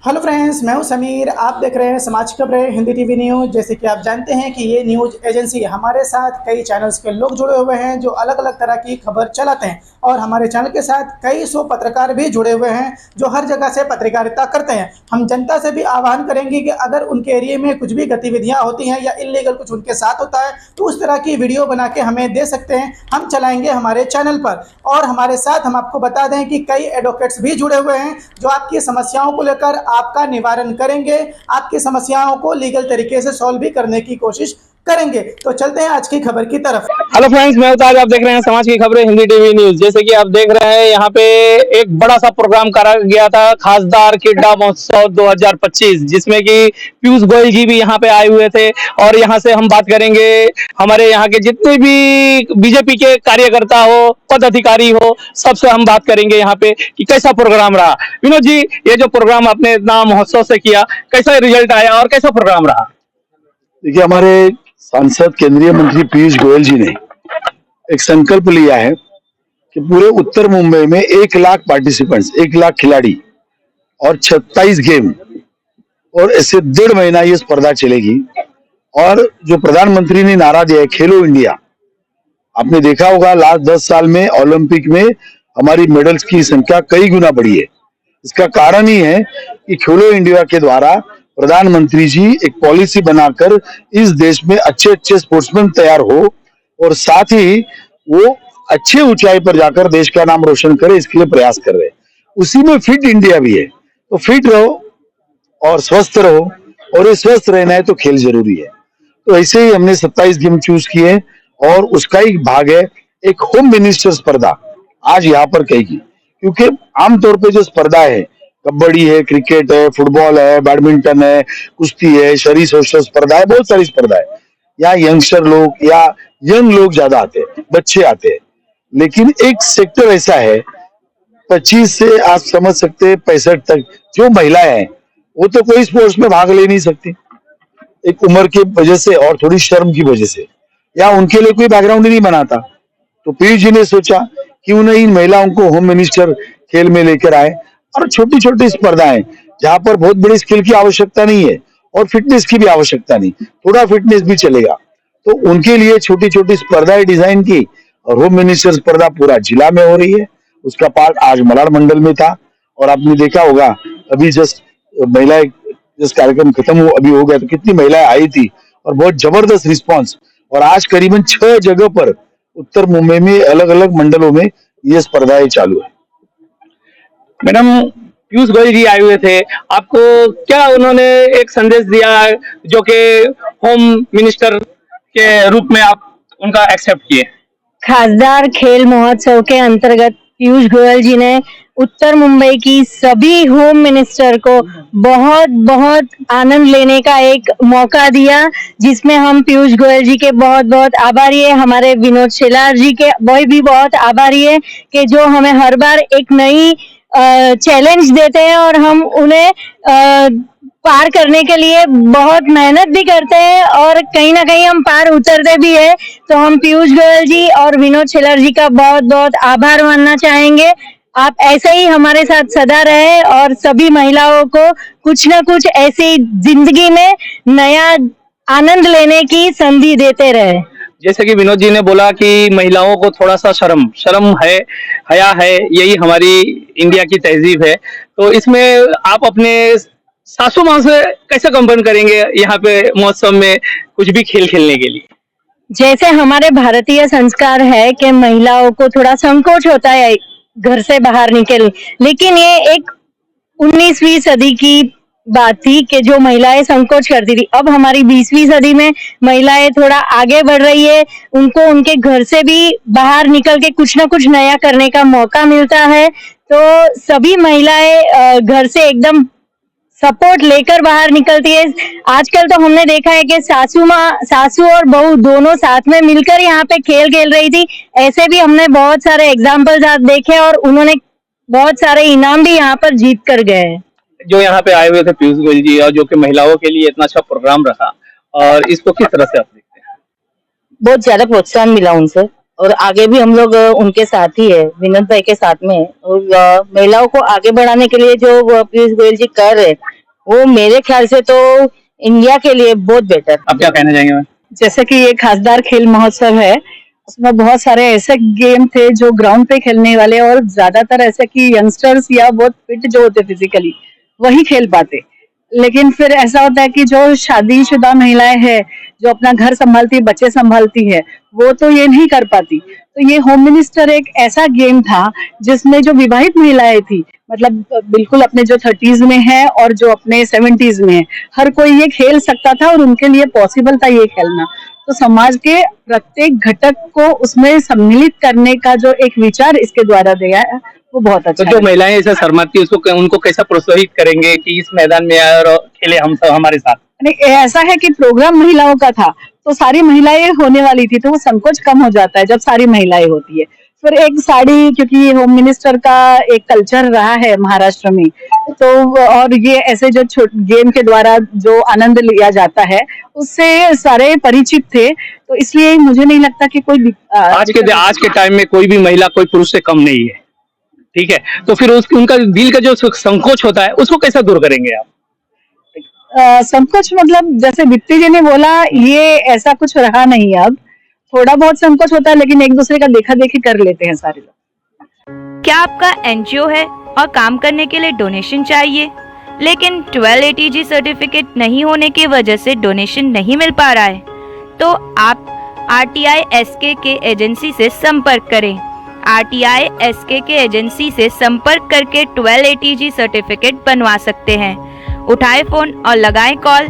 Hello friends, मैं हूं समीर। आप देख रहे हैं समाज खबरें हिंदी टीवी न्यूज़। जैसे कि आप जानते हैं कि ये न्यूज़ एजेंसी हमारे साथ कई चैनल्स के लोग जुड़े हुए हैं जो अलग अलग तरह की खबर चलाते हैं, और हमारे चैनल के साथ कई सौ पत्रकार भी जुड़े हुए हैं जो हर जगह से पत्रकारिता करते हैं। हम जनता से भी आह्वान करेंगे कि अगर उनके एरिया में कुछ भी गतिविधियाँ होती हैं या इलीगल कुछ उनके साथ होता है तो उस तरह की वीडियो बना के हमें दे सकते हैं, हम चलाएंगे हमारे चैनल पर। और हमारे साथ हम आपको बता दें कि कई एडवोकेट्स भी जुड़े हुए हैं जो आपकी समस्याओं को लेकर आपका निवारण करेंगे, आपकी समस्याओं को लीगल तरीके से सॉल्व भी करने की कोशिश करेंगे। तो चलते हैं आज की खबर की तरफ। हेलो फ्रेंड्स, मैं ताज, आप देख रहे हैं समाज की खबरें हिंदी टीवी न्यूज। जैसे कि आप देख रहे हैं, यहाँ पे एक बड़ा सा प्रोग्राम करा गया था, खासदार क्रीड़ा महोत्सव 2025, जिसमें कि पीयूष गोयल जी भी यहाँ पे आए हुए थे। और यहाँ से हम बात करेंगे हमारे यहाँ के जितने भी बीजेपी के कार्यकर्ता हो, पदाधिकारी हो, सबसे हम बात करेंगे यहाँ पे कि कैसा प्रोग्राम रहा। विनोद जी, ये जो प्रोग्राम आपने इतना महोत्सव से किया, कैसा रिजल्ट आया और कैसा प्रोग्राम रहा? देखिए, हमारे सांसद केंद्रीय मंत्री पीयूष गोयल जी ने एक संकल्प लिया है कि पूरे उत्तर मुंबई में 1 लाख पार्टिसिपेंट्स, 1 लाख खिलाड़ी और 27 गेम, और ऐसे 1.5 महीना ये स्पर्धा चलेगी। और जो प्रधानमंत्री ने नारा दिया है, खेलो इंडिया, आपने देखा होगा लास्ट 10 साल में ओलंपिक में हमारी मेडल्स की संख्या कई गुना बढ़ी है। इसका कारण ही है कि खेलो इंडिया के द्वारा प्रधानमंत्री जी एक पॉलिसी बनाकर इस देश में अच्छे अच्छे स्पोर्ट्समैन तैयार हो, और साथ ही वो अच्छे ऊंचाई पर जाकर देश का नाम रोशन करे, इसके लिए प्रयास कर रहे हैं। उसी में फिट इंडिया भी है। तो फिट रहो और स्वस्थ रहो, और ये स्वस्थ रहना है तो खेल जरूरी है। तो ऐसे ही हमने 27 गेम चूज किए, और उसका ही भाग है एक होम मिनिस्टर स्पर्धा आज यहाँ पर कहेगी। क्योंकि आमतौर पे जो स्पर्धा है, कबड्डी है, क्रिकेट है, फुटबॉल है, बैडमिंटन है, कुश्ती है, शरीर कौशल स्पर्धा है, बहुत सारी स्पर्धा है। यहाँ यंगस्टर लोग या यंग लोग ज्यादा आते हैं, बच्चे आते हैं। लेकिन एक सेक्टर ऐसा है, 25 से आप समझ सकते हैं 65 तक जो महिलाएं हैं, वो तो कोई स्पोर्ट्स में भाग ले नहीं सकती, एक उम्र की वजह से और थोड़ी शर्म की वजह से, या उनके लिए कोई बैकग्राउंड ही नहीं बनाता। तो पीयूष जी ने सोचा क्यों नहीं इन महिलाओं को होम मिनिस्टर खेल में लेकर आए, और छोटी छोटी स्पर्धाएं जहां पर बहुत बड़ी स्किल की आवश्यकता नहीं है और फिटनेस की भी आवश्यकता नहीं, थोड़ा फिटनेस भी चलेगा, तो उनके लिए छोटी छोटी स्पर्धाएं डिजाइन की। और होम मिनिस्टर स्पर्धा पूरा जिला में हो रही है। उसका पार्ट आज मलाड मंडल में था, और आपने देखा होगा अभी जस्ट महिलाएं, जिस कार्यक्रम खत्म हो अभी हो गया, तो कितनी महिलाएं आई थी और बहुत जबरदस्त रिस्पांस। और आज करीबन 6 जगह पर उत्तर मुंबई में अलग अलग मंडलों में ये स्पर्धाएं चालू है। मैडम, पीयूष गोयल जी आए हुए थे, आपको क्या उन्होंने एक संदेश दिया जो कि होम मिनिस्टर के रूप में आप उनका एक्सेप्ट किए? खासदार खेल महोत्सव के अंतर्गत पीयूष गोयल जी ने उत्तर मुंबई की सभी होम मिनिस्टर को बहुत बहुत आनंद लेने का एक मौका दिया, जिसमें हम पीयूष गोयल जी के बहुत बहुत आभारी है। हमारे विनोद शेलार जी के वही भी बहुत आभारी है कि जो हमें हर बार एक नई चैलेंज देते हैं और हम उन्हें पार करने के लिए बहुत मेहनत भी करते हैं, और कहीं ना कहीं हम पार उतरते भी है। तो हम पीयूष गोयल जी और विनोद शेलार जी का बहुत बहुत आभार मानना चाहेंगे। आप ऐसे ही हमारे साथ सदा रहे और सभी महिलाओं को कुछ न कुछ ऐसी जिंदगी में नया आनंद लेने की संधि देते रहे। जैसे कि विनोद जी ने बोला कि महिलाओं को थोड़ा सा शर्म है, हया है, यही हमारी इंडिया की तहजीब है। तो इसमें आप अपने सासू माँ से कैसे कंपेयर करेंगे यहाँ पे महोत्सव में कुछ भी खेल खेलने के लिए? जैसे हमारे भारतीय संस्कार है कि महिलाओं को थोड़ा संकोच होता है घर से बाहर निकल, लेकिन ये एक 19वीं सदी की बात थी कि जो महिलाएं संकोच करती थी। अब हमारी 20वीं सदी में महिलाएं थोड़ा आगे बढ़ रही है, उनको उनके घर से भी बाहर निकल के कुछ ना कुछ नया करने का मौका मिलता है। तो सभी महिलाएं घर से एकदम सपोर्ट लेकर बाहर निकलती है। आजकल तो हमने देखा है कि सासू और बहू दोनों साथ में मिलकर यहाँ पे खेल खेल रही थी। ऐसे भी हमने बहुत सारे एग्जाम्पल्स आज देखे, और उन्होंने बहुत सारे इनाम भी यहाँ पर जीत कर गए। जो यहाँ पे आए हुए थे पीयूष गोयल जी, और जो कि महिलाओं के लिए इतना अच्छा प्रोग्राम रहा, और इसको किस तरह से आप देखते हैं? बहुत ज्यादा प्रोत्साहन मिला उनसे, और आगे भी हम लोग उनके साथ ही है, विनोद भाई के साथ में। और महिलाओं को आगे बढ़ाने के लिए जो पीयूष गोयल जी कर रहे, वो मेरे ख्याल से तो इंडिया के लिए बहुत बेटर। आप क्या कहना चाहेंगे मैम? जैसे कि ये खासदार खेल महोत्सव है, उसमें बहुत सारे ऐसे गेम थे जो ग्राउंड पे खेलने वाले, और ज्यादातर ऐसे कि यंगस्टर्स या बहुत फिट जो होते फिजिकली वही खेल पाते। लेकिन फिर ऐसा होता है कि जो शादीशुदा महिलाएं हैं, जो अपना घर संभालती, बच्चे संभालती है, वो तो ये नहीं कर पाती। तो ये होम मिनिस्टर एक ऐसा गेम था जिसमें जो विवाहित महिलाएं थी, मतलब बिल्कुल अपने जो 30s में है और जो अपने 70s में है, हर कोई ये खेल सकता था और उनके लिए पॉसिबल था ये खेलना। तो समाज के प्रत्येक घटक को उसमें सम्मिलित करने का जो एक विचार इसके द्वारा दिया है, वो बहुत तो अच्छा जो है। महिलाएं ऐसा शर्माती है उसको उनको कैसा प्रोत्साहित करेंगे कि इस मैदान में आए और खेले हम सब हमारे साथ? नहीं, ऐसा है कि प्रोग्राम महिलाओं का था तो सारी महिलाएं होने वाली थी, तो वो संकोच कम हो जाता है जब सारी महिलाएं होती है। फिर एक साड़ी, क्योंकि होम मिनिस्टर का एक कल्चर रहा है महाराष्ट्र में, तो और ये ऐसे जो गेम के द्वारा जो आनंद लिया जाता है उससे सारे परिचित थे, तो इसलिए मुझे नहीं लगता कि कोई आज के टाइम में कोई भी महिला कोई पुरुष से कम नहीं है, ठीक है? तो फिर उनका दिल का जो संकोच होता है उसको कैसे दूर करेंगे आप? संकोच मतलब जैसे दीप्ति जी ने बोला, ये ऐसा कुछ रहा नहीं। अब थोड़ा बहुत संकोच होता है, लेकिन एक दूसरे का देखा देखी कर लेते हैं सारे लोग। क्या आपका एनजीओ है और काम करने के लिए डोनेशन चाहिए, लेकिन 1280G सर्टिफिकेट नहीं होने की वजह से डोनेशन नहीं मिल पा रहा है? तो आप RTI SK के एजेंसी से संपर्क करें। RTI SK के एजेंसी से संपर्क करके 1280G सर्टिफिकेट बनवा सकते हैं। उठाएं फोन और लगाएं कॉल